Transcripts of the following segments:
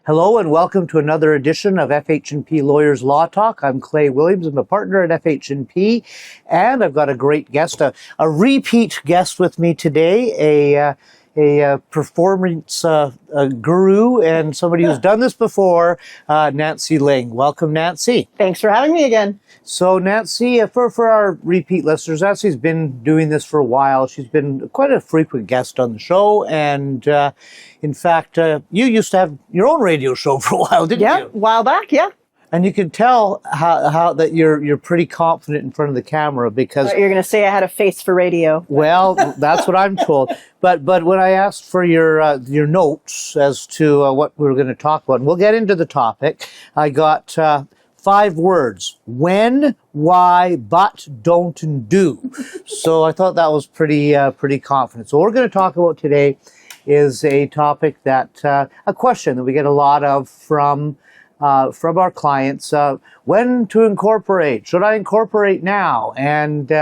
Hello and welcome to another edition of FH&P Lawyers Law Talk. I'm Clay Williams. I'm a partner at FH&P, and I've got a great guest, a repeat guest with me today, a performance guru and somebody who's done this before, Nancy Ling. Welcome, Nancy. Thanks for having me again. So, Nancy, for our repeat listeners, Nancy's been doing this for a while. She's been quite a frequent guest on the show, and in fact, you used to have your own radio show for a while, didn't you? Yeah, a while back, yeah. And you can tell how that you're pretty confident in front of the camera because You're going to say I had a face for radio. Well, that's what I'm told. But when I asked for your notes as to what we were going to talk about, and we'll get into the topic, I got 5 words: when, why, but, don't, and do. So I thought that was pretty confident. So what we're going to talk about today is a topic that a question that we get a lot of from our clients, when to incorporate? Should I incorporate now? And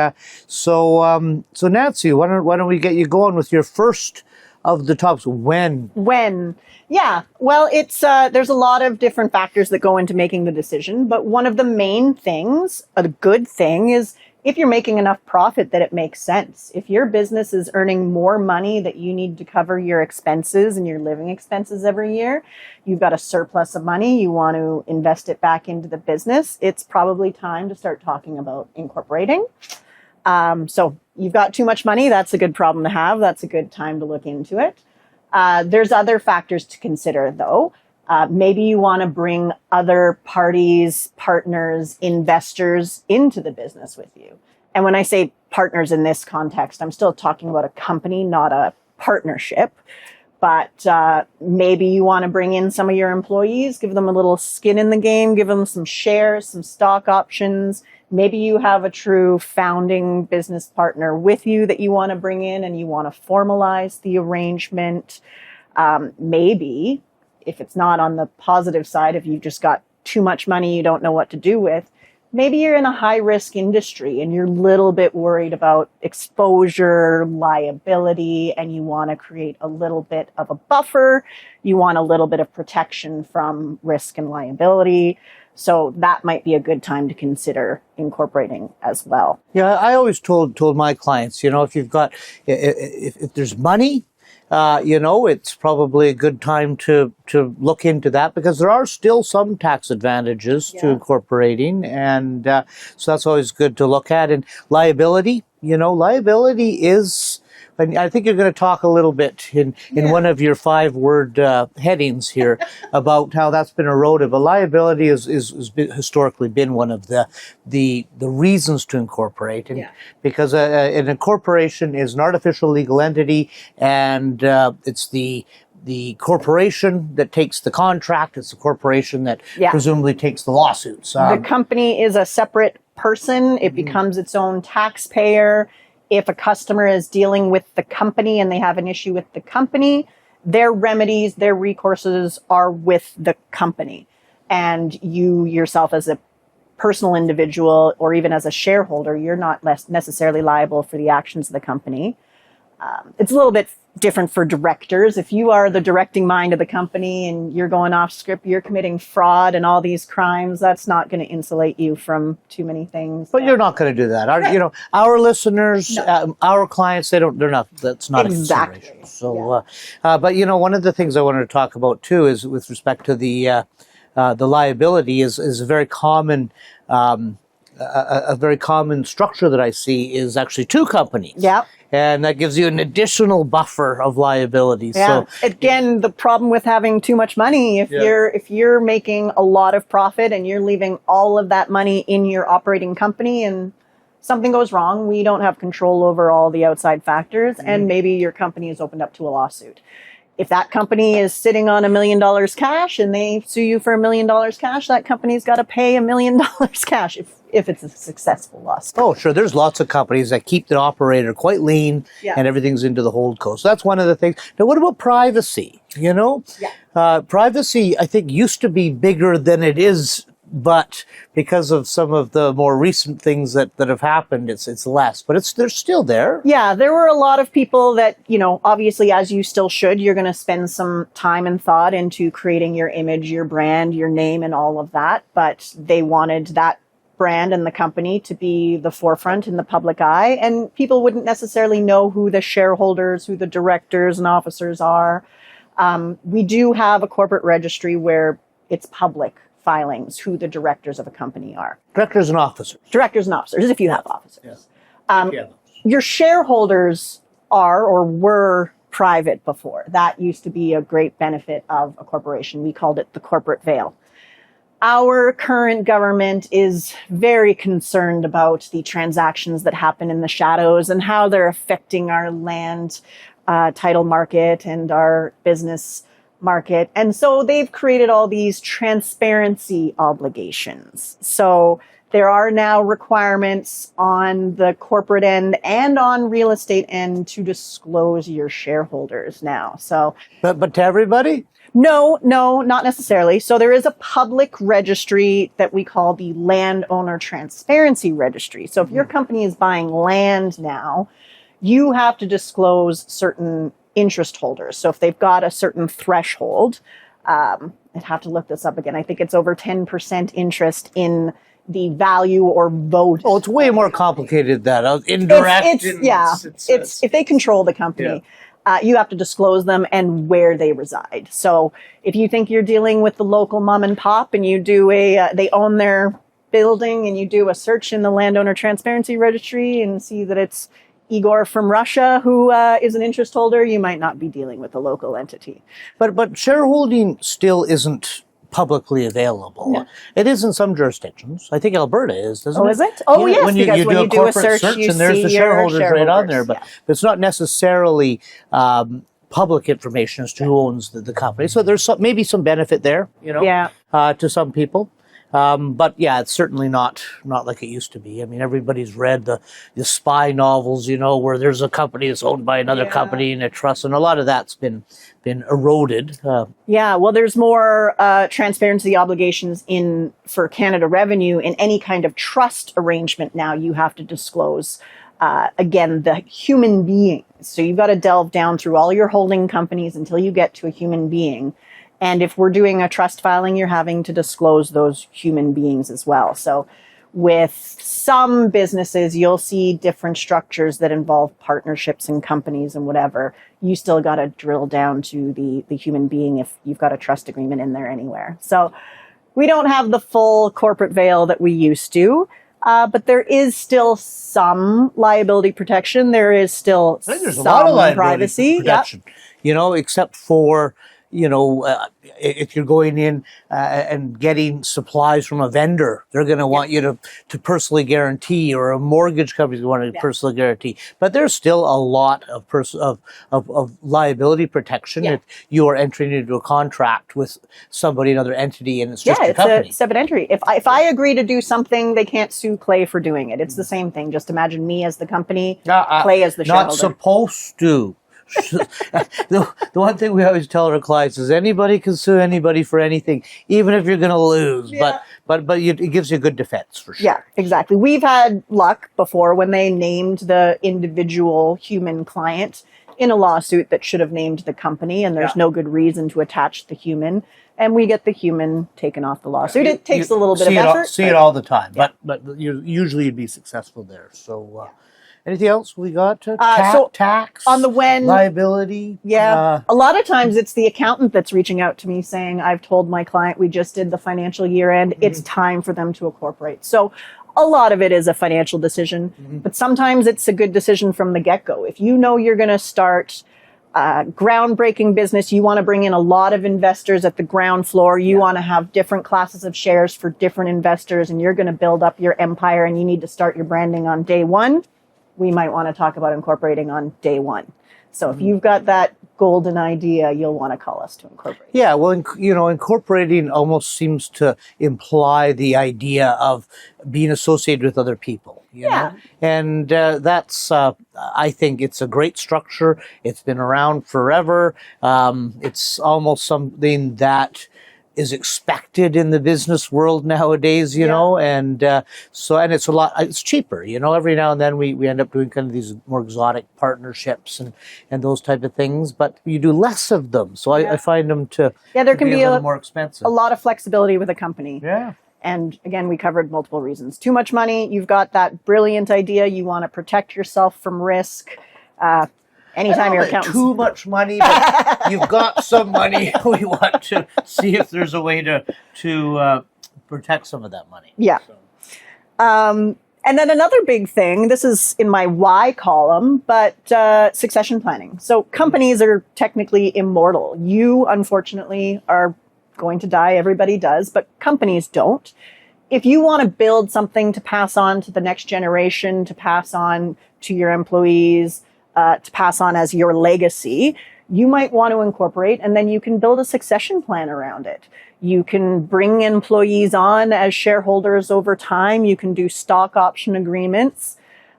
so Nancy, why don't we get you going with your first of the topics? When? When? Yeah. Well, it's there's a lot of different factors that go into making the decision, but one of the main things, a good thing, is if you're making enough profit that it makes sense. If your business is earning more money that you need to cover your expenses and your living expenses every year, you've got a surplus of money, you want to invest it back into the business, it's probably time to start talking about incorporating. So you've got too much money, that's a good problem to have. That's a good time to look into it. There's other factors to consider, though. Maybe you want to bring other parties, partners, investors into the business with you. And when I say partners in this context, I'm still talking about a company, not a partnership. But maybe you want to bring in some of your employees, give them a little skin in the game, give them some shares, some stock options. Maybe you have a true founding business partner with you that you want to bring in and you want to formalize the arrangement. Maybe, if it's not on the positive side, if you've just got too much money you don't know what to do with, maybe you're in a high-risk industry and you're a little bit worried about exposure, liability, and you want to create a little bit of a buffer. You want a little bit of protection from risk and liability. So that might be a good time to consider incorporating as well. Yeah, I always told my clients, if you've got, if there's money, it's probably a good time to look into that because there are still some tax advantages to incorporating. And so that's always good to look at. And liability, liability is, and I think you're going to talk a little bit in one of your 5-word headings here about how that's been eroded. But liability has historically been one of the reasons to incorporate, and because an incorporation is an artificial legal entity, and it's the corporation that takes the contract. It's the corporation that presumably takes the lawsuits. The company is a separate person. It becomes its own taxpayer. If a customer is dealing with the company and they have an issue with the company, their remedies, their recourses are with the company. And you yourself as a personal individual or even as a shareholder, you're not necessarily liable for the actions of the company. It's a little bit different for directors. If you are the directing mind of the company and you're going off script, you're committing fraud and all these crimes, that's not going to insulate you from too many things. But you're not going to do that. Our listeners, our clients, that's not exactly. A consideration. So, but one of the things I wanted to talk about too is with respect to the liability is a very common, a very common structure that I see is actually 2 companies. Yeah. And that gives you an additional buffer of liability. Yeah. So again, the problem with having too much money, if you're making a lot of profit and you're leaving all of that money in your operating company and something goes wrong, we don't have control over all the outside factors, and maybe your company is opened up to a lawsuit. If that company is sitting on $1 million cash and they sue you for $1 million cash, that company's got to pay $1 million cash if it's a successful lawsuit. Oh, sure. There's lots of companies that keep the operator quite lean and everything's into the holdco. So that's one of the things. Now, what about privacy? Privacy, I think, used to be bigger than it is but because of some of the more recent things that have happened, it's less. But they're still there. Yeah, there were a lot of people that, obviously, as you still should, you're going to spend some time and thought into creating your image, your brand, your name, and all of that. But they wanted that brand and the company to be the forefront in the public eye, and people wouldn't necessarily know who the shareholders, who the directors and officers are. We do have a corporate registry where it's public filings who the directors of a company are. Directors and officers. Directors and officers, if you have officers. Yeah. Your shareholders are or were private before. That used to be a great benefit of a corporation. We called it the corporate veil. Our current government is very concerned about the transactions that happen in the shadows and how they're affecting our land title market and our business market. And so they've created all these transparency obligations. So there are now requirements on the corporate end and on real estate end to disclose your shareholders now. So, but to everybody? No, not necessarily. So there is a public registry that we call the Landowner Transparency Registry. So if your company is buying land now, you have to disclose certain interest holders. So if they've got a certain threshold, I'd have to look this up again. I think it's over 10% interest in the value or vote. Oh, it's way more complicated than that. Indirect. It's if they control the company. You have to disclose them and where they reside. So if you think you're dealing with the local mom and pop and you do they own their building and you do a search in the Landowner Transparency Registry and see that it's Igor from Russia who is an interest holder, you might not be dealing with the local entity. But shareholding still isn't publicly available. Yeah. It is in some jurisdictions. I think Alberta is, doesn't it? Oh, is it? Oh, yes, When you because when do you a do a corporate search, you and there's see the your shareholders right on there, shareholders, but it's not necessarily public information as to who owns the company. So there's maybe some benefit there, to some people. But yeah, it's certainly not like it used to be. I mean, everybody's read the spy novels, where there's a company that's owned by another company and a trust, and a lot of that's been eroded. Well, there's more transparency obligations for Canada Revenue in any kind of trust arrangement. Now you have to disclose again the human beings. So you've got to delve down through all your holding companies until you get to a human being. And if we're doing a trust filing, you're having to disclose those human beings as well. So with some businesses, you'll see different structures that involve partnerships and companies and whatever. You still got to drill down to the human being if you've got a trust agreement in there anywhere. So we don't have the full corporate veil that we used to. But there is still some liability protection. There is still There's some a lot of liability privacy. protection, except for, if you're going in and getting supplies from a vendor, they're going to want you to personally guarantee, or a mortgage company's going to want to personally guarantee. But there's still a lot of liability protection if you are entering into a contract with somebody, another entity, and it's just a company. It's a separate entry. If I agree to do something, they can't sue Clay for doing it. It's the same thing. Just imagine me as the company, Clay as the shareholder. Not supposed to. The one thing we always tell our clients is anybody can sue anybody for anything, even if you're going to lose. But it gives you a good defense for sure. Yeah, exactly. We've had luck before when they named the individual human client in a lawsuit that should have named the company, and there's no good reason to attach the human, and we get the human taken off the lawsuit. It takes a little bit of effort. See it all the time, but usually you'd be successful there. So. Anything else we got? Tax on the liability. Yeah. A lot of times it's the accountant that's reaching out to me saying, I've told my client we just did the financial year end. It's time for them to incorporate. So a lot of it is a financial decision, but sometimes it's a good decision from the get-go. If you know you're going to start groundbreaking business, you want to bring in a lot of investors at the ground floor, you want to have different classes of shares for different investors, and you're going to build up your empire and you need to start your branding on day one, we might want to talk about incorporating on day one. So if you've got that golden idea, you'll want to call us to incorporate. Yeah, well, incorporating almost seems to imply the idea of being associated with other people. You know? And that's, I think it's a great structure. It's been around forever. It's almost something that is expected in the business world nowadays, you know, and and it's cheaper, you know. Every now and then we end up doing kind of these more exotic partnerships and those type of things, but you do less of them. So I find them there can be a little more expensive. A lot of flexibility with a company. Yeah. And again, we covered multiple reasons. Too much money, you've got that brilliant idea, you want to protect yourself from risk. Anytime your accountant's too much money, but you've got some money. We want to see if there's a way to protect some of that money. Yeah. So. And then another big thing, this is in my why column, but succession planning. So companies are technically immortal. You, unfortunately, are going to die. Everybody does, but companies don't. If you want to build something to pass on to the next generation, to pass on to your employees, to pass on as your legacy, you might want to incorporate, and then you can build a succession plan around it. You can bring employees on as shareholders over time. You can do stock option agreements.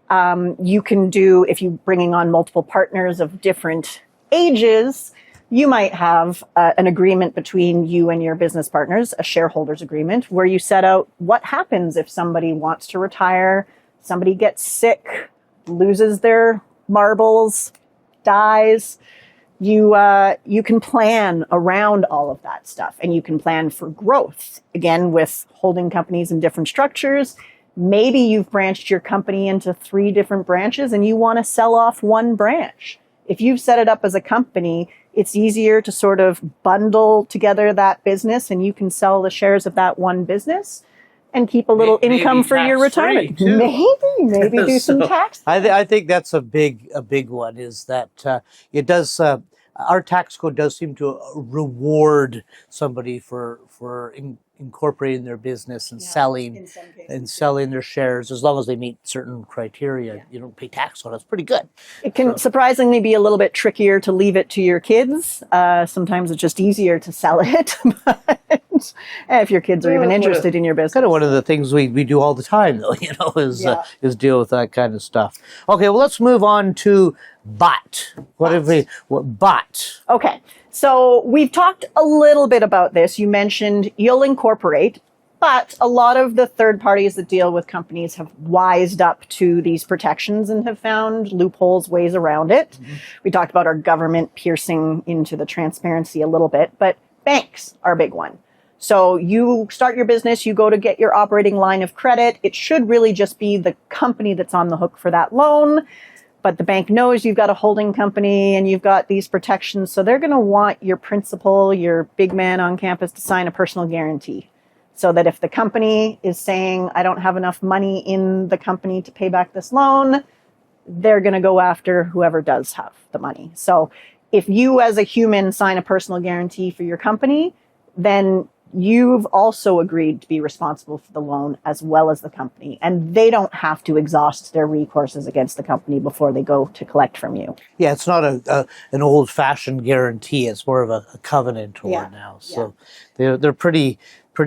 You can do, if you're bringing on multiple partners of different ages, you might have an agreement between you and your business partners, a shareholders agreement, where you set out what happens if somebody wants to retire, somebody gets sick, loses their marbles, dies. You can plan around all of that stuff, and you can plan for growth. Again, with holding companies in different structures, maybe you've branched your company into 3 different branches and you want to sell off one branch. If you've set it up as a company, it's easier to sort of bundle together that business, and you can sell the shares of that one business and keep a little income for your retirement. Maybe do some tax. I think that's a big one. Is that it does. Our tax code does seem to reward somebody for incorporating their business and selling their shares, as long as they meet certain criteria. You don't pay tax on it. It's pretty good. It can surprisingly be a little bit trickier to leave it to your kids. Sometimes it's just easier to sell it. But if your kids are even interested in your business. Kind of one of the things we do all the time, though, you know, is deal with that kind of stuff. Okay, well, let's move on to but. But? Okay. So we've talked a little bit about this. You mentioned you'll incorporate, but a lot of the third parties that deal with companies have wised up to these protections and have found loopholes, ways around it. Mm-hmm. We talked about our government piercing into the transparency a little bit, but banks are a big one. So you start your business, you go to get your operating line of credit. It should really just be the company that's on the hook for that loan. But the bank knows you've got a holding company and you've got these protections. So they're going to want your principal, your big man on campus, to sign a personal guarantee. So that if the company is saying, I don't have enough money in the company to pay back this loan, they're going to go after whoever does have the money. So if you as a human sign a personal guarantee for your company, then you've also agreed to be responsible for the loan as well as the company. And they don't have to exhaust their recourses against the company before they go to collect from you. Yeah, it's not an old-fashioned guarantee. It's more of a covenant now. So they're pretty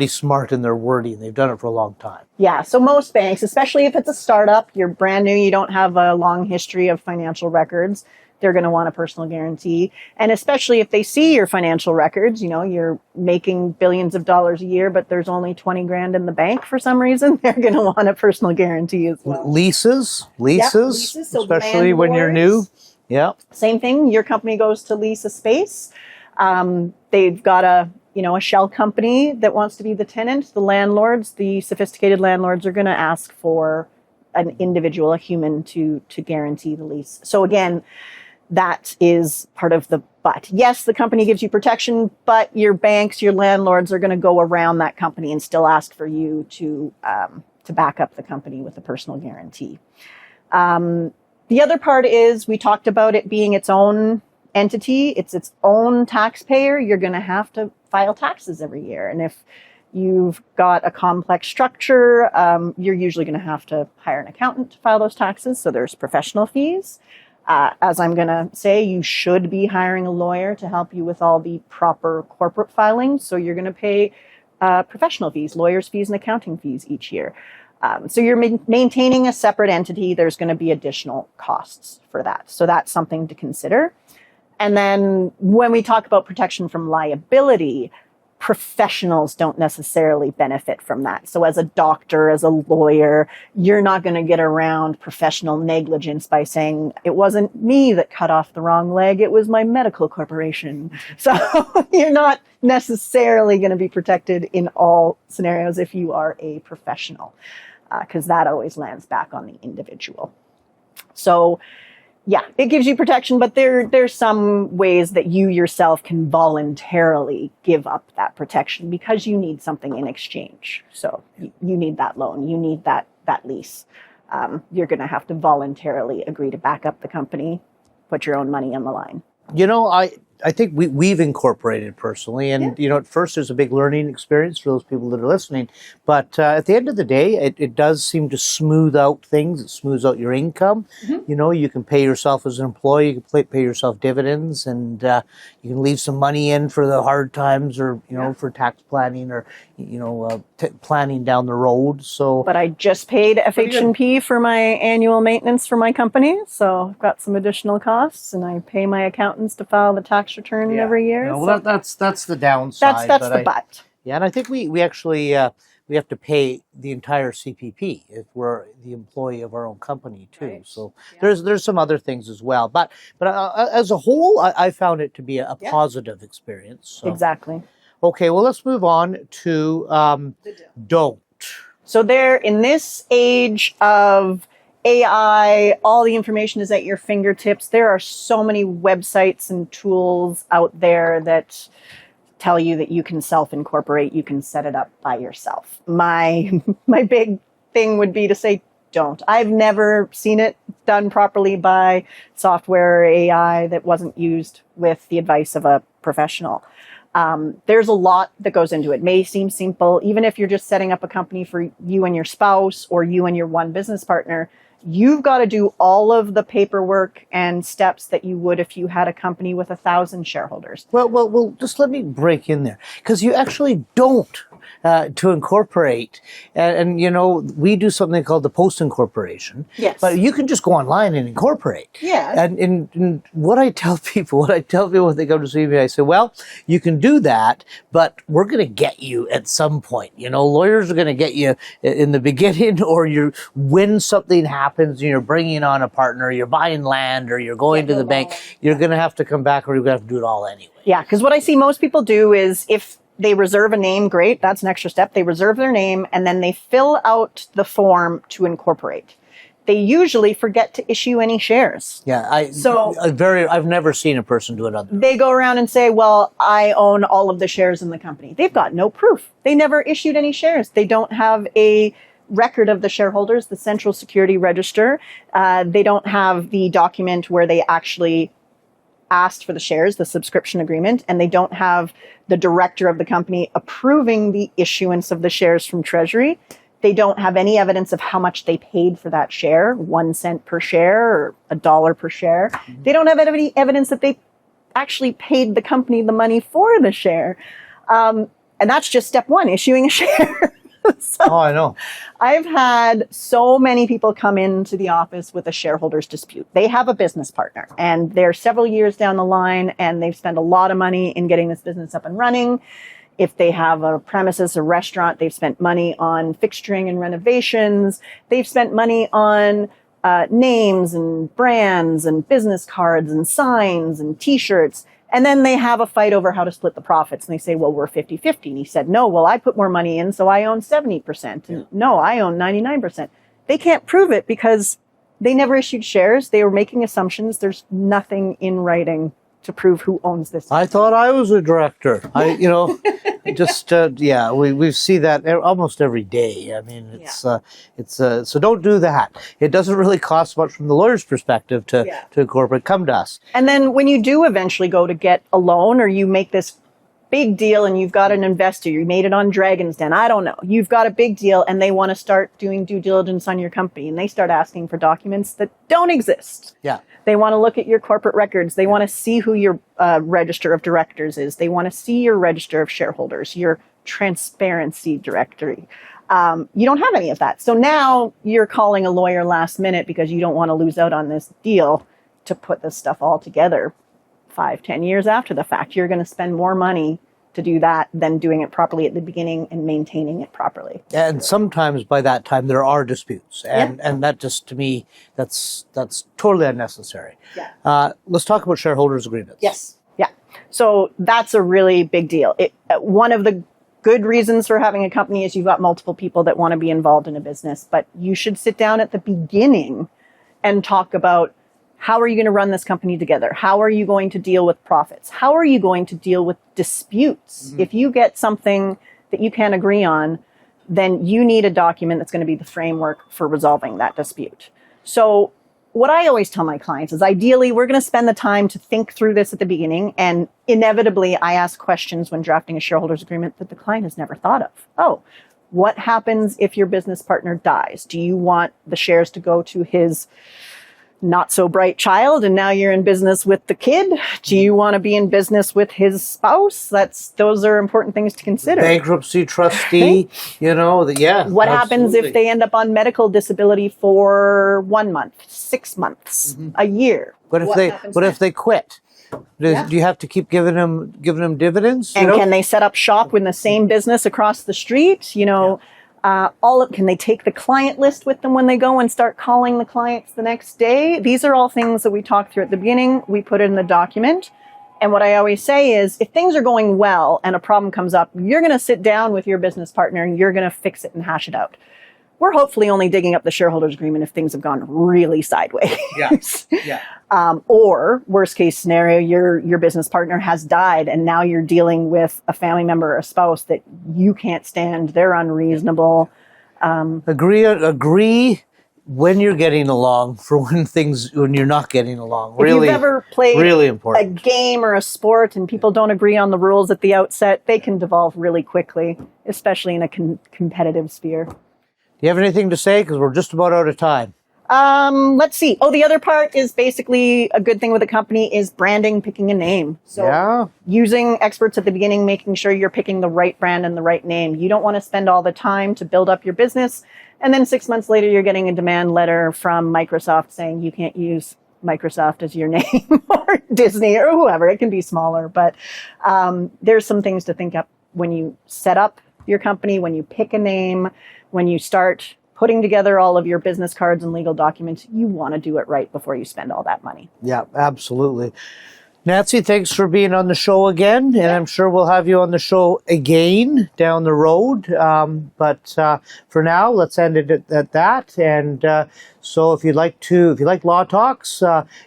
smart in their wording. They've done it for a long time. Yeah, so most banks, especially if it's a startup, you're brand new, you don't have a long history of financial records, they're going to want a personal guarantee. And especially if they see your financial records, you know, you're making billions of dollars a year, but there's only 20 grand in the bank for some reason, they're going to want a personal guarantee as well. Leases, so especially when you're new. Yeah. Same thing. Your company goes to lease a space. They've got a shell company that wants to be the tenant. The landlords, the sophisticated landlords, are going to ask for an individual, a human, to guarantee the lease. So again, that is part of the but. Yes, the company gives you protection, but your banks, your landlords are going to go around that company and still ask for you to back up the company with a personal guarantee. The other part is we talked about it being its own entity. It's its own taxpayer. You're going to have to file taxes every year. And if you've got a complex structure, you're usually going to have to hire an accountant to file those taxes. So there's professional fees. As I'm going to say, you should be hiring a lawyer to help you with all the proper corporate filings. So you're going to pay professional fees, lawyers' fees, and accounting fees each year. So you're maintaining a separate entity. There's going to be additional costs for that. So that's something to consider. And then when we talk about protection from liability, professionals don't necessarily benefit from that. So as a doctor, as a lawyer, you're not going to get around professional negligence by saying, it wasn't me that cut off the wrong leg, it was my medical corporation. So you're not necessarily going to be protected in all scenarios if you are a professional, because that always lands back on the individual. So yeah, it gives you protection, but there's some ways that you yourself can voluntarily give up that protection because you need something in exchange. So you need that loan, you need that lease. You're going to have to voluntarily agree to back up the company, put your own money on the line. You know, I think we've incorporated personally, and you know, at first there's a big learning experience for those people that are listening, but at the end of the day, it does seem to smooth out things. It smooths out your income. You know, you can pay yourself as an employee, you can pay yourself dividends, and you can leave some money in for the hard times, or you know, for tax planning, or you know, planning down the road. So, but I just paid FH&P for my annual maintenance for my company, so I've got some additional costs, and I pay my accountants to file the tax return every year. No, well, that's the downside. That's the but. Yeah, and I think we actually we have to pay the entire CPP if we're the employee of our own company too. Right. So there's some other things as well. But as a whole, I found it to be a positive experience. So. Exactly. Okay, well, let's move on to don't. So in this age of AI, all the information is at your fingertips. There are so many websites and tools out there that tell you that you can self-incorporate, you can set it up by yourself. My big thing would be to say, don't. I've never seen it done properly by software or AI that wasn't used with the advice of a professional. There's a lot that goes into it. It may seem simple, even if you're just setting up a company for you and your spouse or you and your one business partner. You've got to do all of the paperwork and steps that you would if you had a company with 1,000 shareholders. Well, just let me break in there, because you actually don't to incorporate. And, you know, we do something called the post-incorporation. Yes. But you can just go online and incorporate. Yeah. And what I tell people when they come to see me, I say, well, you can do that, but we're going to get you at some point. You know, lawyers are going to get you in the beginning, or when something happens and you're bringing on a partner, you're buying land, or you're going to the bank, you're going to have to come back, or you're going to have to do it all anyway. Yeah, because what I see most people do is, if they reserve a name, great, that's an extra step. They reserve their name and then they fill out the form to incorporate. They usually forget to issue any shares. Yeah, I've never seen a person do it other. They go around and say, well, I own all of the shares in the company. They've got no proof. They never issued any shares. They don't have a record of the shareholders, the Central Security Register. They don't have the document where they actually asked for the shares, the subscription agreement, and they don't have the director of the company approving the issuance of the shares from Treasury. They don't have any evidence of how much they paid for that share, 1 cent per share or $1 per share. Mm-hmm. They don't have any evidence that they actually paid the company the money for the share. And that's just step one, issuing a share. So, oh, I know. I've had so many people come into the office with a shareholders dispute. They have a business partner and they're several years down the line and they've spent a lot of money in getting this business up and running. If they have a premises, a restaurant, they've spent money on fixturing and renovations. They've spent money on names and brands and business cards and signs and T-shirts. And then they have a fight over how to split the profits. And they say, well, we're 50-50. And he said, no, well, I put more money in, so I own 70%. And no, I own 99%. They can't prove it because they never issued shares. They were making assumptions. There's nothing in writing to prove who owns this. I thought I was a director. We see that almost every day. I mean, so don't do that. It doesn't really cost much from the lawyer's perspective to incorporate. Come to us. And then when you do eventually go to get a loan, or you make this big deal and you've got an investor, you made it on Dragon's Den, I don't know. You've got a big deal and they want to start doing due diligence on your company and they start asking for documents that don't exist. Yeah. They want to look at your corporate records. They want to see who your register of directors is. They want to see your register of shareholders, your transparency directory. You don't have any of that. So now you're calling a lawyer last minute because you don't want to lose out on this deal to put this stuff all together 5-10 years after the fact. You're going to spend more money to do that than doing it properly at the beginning and maintaining it properly. And sometimes by that time there are disputes, and that just, to me, that's totally unnecessary. Yeah. Let's talk about shareholders agreements. Yes. Yeah. So that's a really big deal. One of the good reasons for having a company is you've got multiple people that want to be involved in a business, but you should sit down at the beginning and talk about, how are you going to run this company together? How are you going to deal with profits? How are you going to deal with disputes? If you get something that you can't agree on, then you need a document that's going to be the framework for resolving that dispute. So what I always tell my clients is, ideally, we're going to spend the time to think through this at the beginning. And inevitably, I ask questions when drafting a shareholders agreement that the client has never thought of. Oh, what happens if your business partner dies? Do you want the shares to go to his not so bright child and now you're in business with the kid? Do you want to be in business with his spouse? Those are important things to consider. Bankruptcy trustee, What happens if they end up on medical disability for 1 month, 6 months, a year? What if they quit? Do you have to keep giving them dividends? And can they set up shop in the same business across the street? Can they take the client list with them when they go and start calling the clients the next day? These are all things that we talk through at the beginning. We put it in the document. And what I always say is, if things are going well and a problem comes up, you're going to sit down with your business partner and you're going to fix it and hash it out. We're hopefully only digging up the shareholders agreement if things have gone really sideways. Or worst case scenario, your business partner has died and now you're dealing with a family member or a spouse that you can't stand. They're unreasonable. Agree when you're getting along for when you're not getting along. Really, if you've ever played really important. a game or a sport and people don't agree on the rules at the outset, they can devolve really quickly, especially in a competitive sphere. Do you have anything to say? Because we're just about out of time. Let's see. Oh, the other part is basically a good thing with a company is branding, picking a name. So using experts at the beginning, making sure you're picking the right brand and the right name. You don't want to spend all the time to build up your business. And then 6 months later, you're getting a demand letter from Microsoft saying you can't use Microsoft as your name, or Disney or whoever. It can be smaller, but there's some things to think up when you set up your company, when you pick a name, when you start putting together all of your business cards and legal documents. You want to do it right before you spend all that money. Yeah, absolutely. Nancy, thanks for being on the show again, and I'm sure we'll have you on the show again down the road. But for now, let's end it at that. And so if you like Law Talks,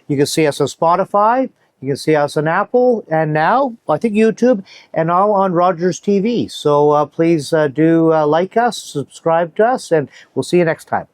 you can see us on Spotify. You can see us on Apple, and now, I think, YouTube, and all on Rogers TV. So please do like us, subscribe to us, and we'll see you next time.